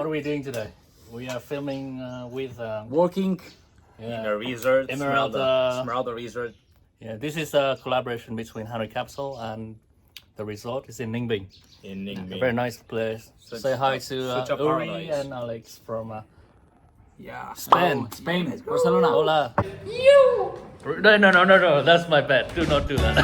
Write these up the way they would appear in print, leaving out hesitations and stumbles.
What are we doing today? We are filming with Working yeah, in a resort, Emeralda. Emeralda Resort. Yeah, this is a collaboration between Hanoi Capsule and the resort. It's in Ninh Binh. In Ninh A Binh. very nice place. Say hi to such a Uri paradise. and Alex from Spain. Spain. Yes, Barcelona. Hola. No. That's my bad. Do not do that.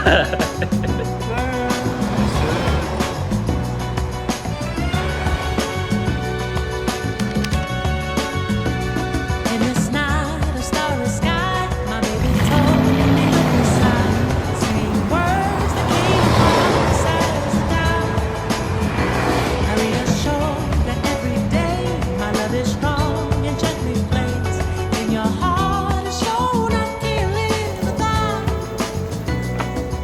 And it's not a starry sky. My baby told me with a sigh, saying words that came from the silence of doubt. I reassure that every day my love is strong and gently placed in your heart. Is shown I can't live without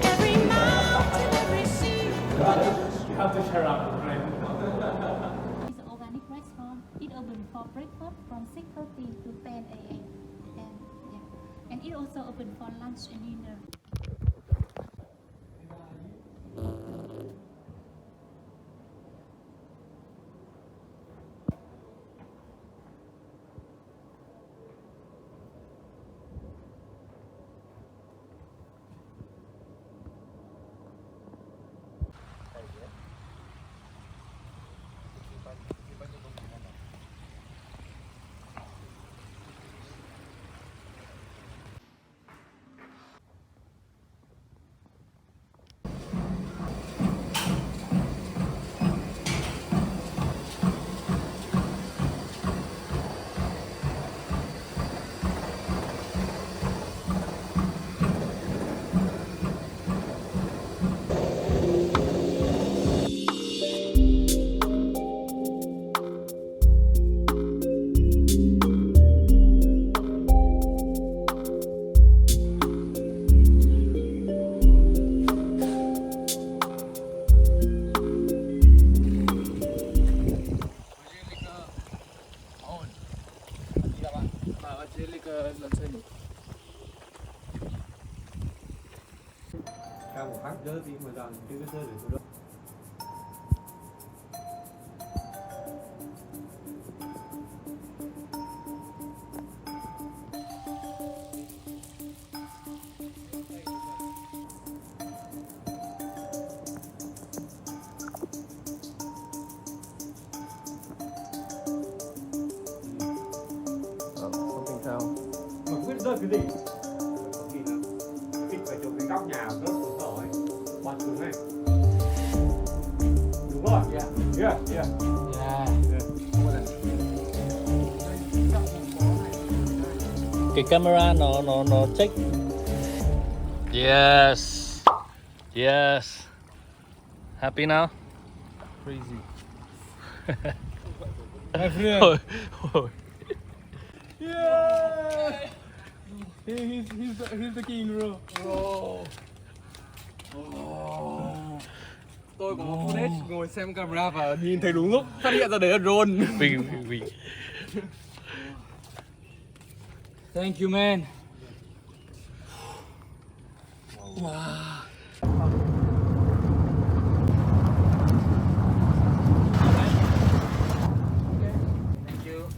every mountain, every sea. You have to share up, right? It's an organic restaurant. It open for breakfast from 6:30 to 10 a.m. And it also open for lunch and dinner. Cao một phát đỡ đi mà lần chứ cái đỡ để tôi đỡ. Something fell. Mà không biết rơi cái gì. Thì là kịch phải chụp cái góc nhà rớt xuống rồi. Bật xuống này. Đúng rồi. Yeah. cái camera nó check. Yes. Happy now? Crazy. My friend. Yeah. He's the king, bro. Tôi có một footage ngồi xem camera và nhìn thấy đúng lúc phát hiện ra đấy là drone. we. Thank you, man. Thank you.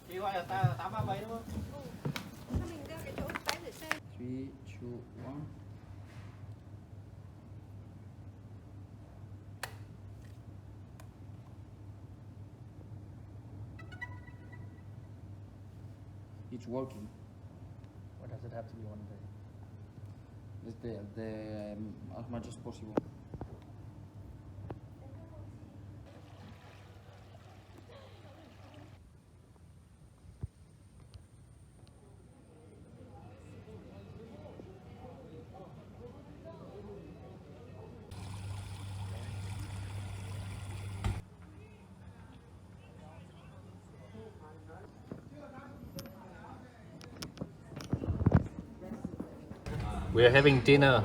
Đi gọi là 837 đúng không? 3, 2, 1. It's working. What does it have to be one day? It's as much as possible. We are having dinner.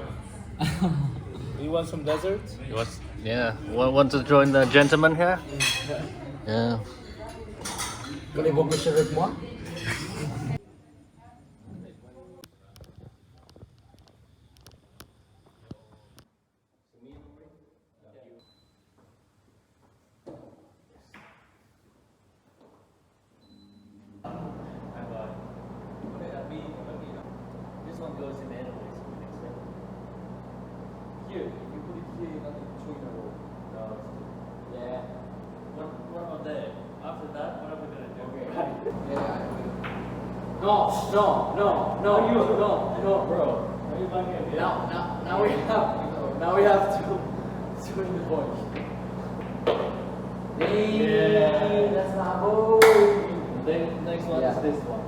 You want some dessert? Want to join the gentleman here? Yeah. Voulez-vous coucher avec moi? goes in the anyways. Here, you put it here, not showing the road. Yeah. What about there? After that, what are we gonna do? No, you, no, bro. Are you buying it? Now we have to in the voice. Yeah. That's not boy. Then next one is this one.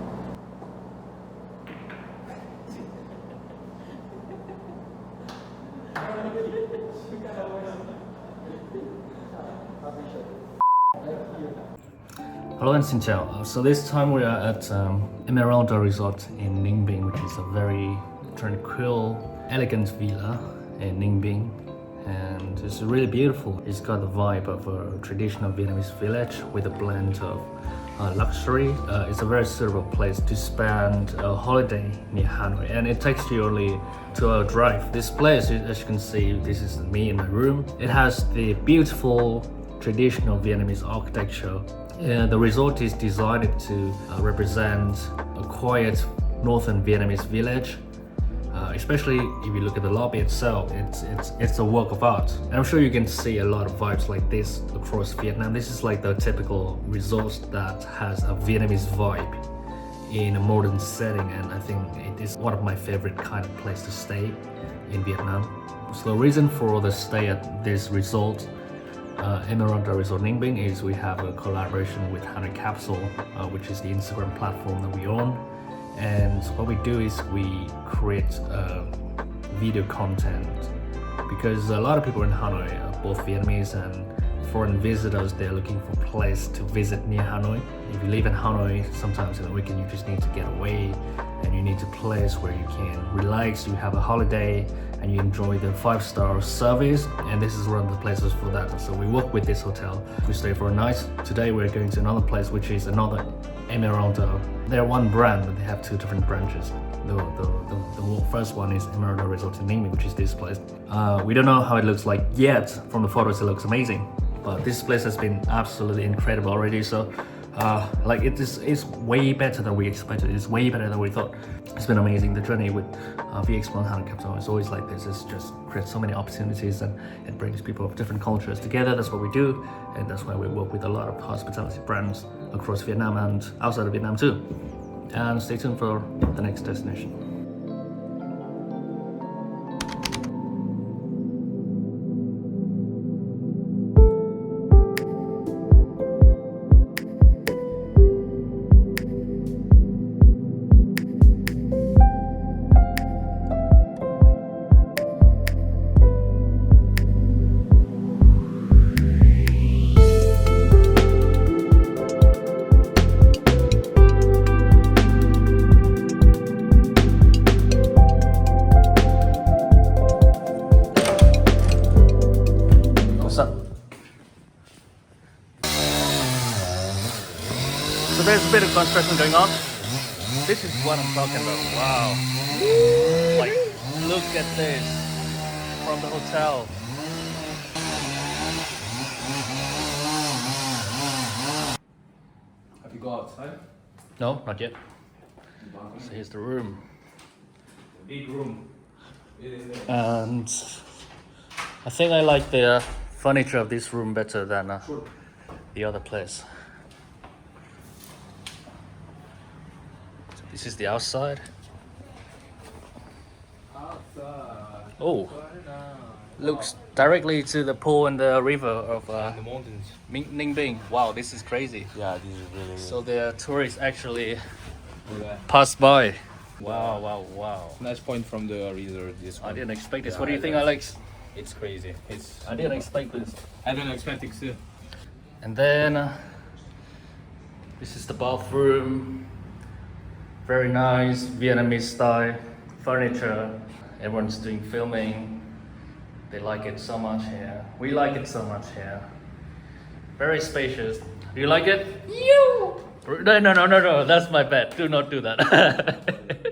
Hello and xin chào. So this time we are at Emeralda Resort in Ninh Binh, which is a very tranquil, elegant villa in Ninh Binh. And it's really beautiful. It's got the vibe of a traditional Vietnamese village with a blend of luxury. It's a very suitable place to spend a holiday near Hanoi, and it takes you only 2-hour drive. This place, as you can see, this is me in my room. It has the beautiful traditional Vietnamese architecture. The resort is designed to represent a quiet northern Vietnamese village. Especially if you look at the lobby itself, it's a work of art. And I'm sure you can see a lot of vibes like this across Vietnam. This is like the typical resort that has a Vietnamese vibe in a modern setting, and I think it is one of my favorite kind of place to stay in Vietnam. So the reason for the stay at this resort, Emeralda Resort Ninh Binh, is we have a collaboration with Hanoi Capsule, which is the Instagram platform that we own. And what we do is we create video content, because a lot of people in Hanoi, both Vietnamese and foreign visitors, they're looking for a place to visit near Hanoi. If you live in Hanoi, sometimes in the weekend you just need to get away and you need a place where you can relax, you have a holiday and you enjoy the 5-star service, and this is one of the places for that. So we work with this hotel. We stay for a night. Today we're going to another place, which is another Emeralda. They're one brand, but they have 2 different branches. The first one is Emeralda Resort in Ninh Binh, which is this place. We don't know how it looks like yet. From the photos, it looks amazing. But this place has been absolutely incredible already. So, like it's way better than we expected. It's way better than we thought. It's been amazing. The journey with VX1 Hanoi Capsule is always like this. It just creates so many opportunities, and it brings people of different cultures together. That's what we do, and that's why we work with a lot of hospitality brands across Vietnam and outside of Vietnam too. And stay tuned for the next destination. So there's a bit of construction going on. This is what I'm talking about. Wow. Like, look at this from the hotel. Have you got outside? No, not yet. So here's the room. Big room. And I think I like the furniture of this room better than the other place. So this is the outside. Oh, looks directly to the pool and the river of The mountains. Ninh Binh. Wow, this is crazy. Yeah, this is really. So the tourists actually pass by. Wow, wow, wow. Nice point from the resort. This I one. didn't expect this. Yeah, What do you I think, like- Alex? It's crazy. It's. I didn't expect this. I don't expect it too. And then this is the bathroom. Very nice Vietnamese style furniture. Everyone's doing filming. They like it so much here. We like it so much here. Very spacious. Do you like it? You. No. That's my bed. Do not do that.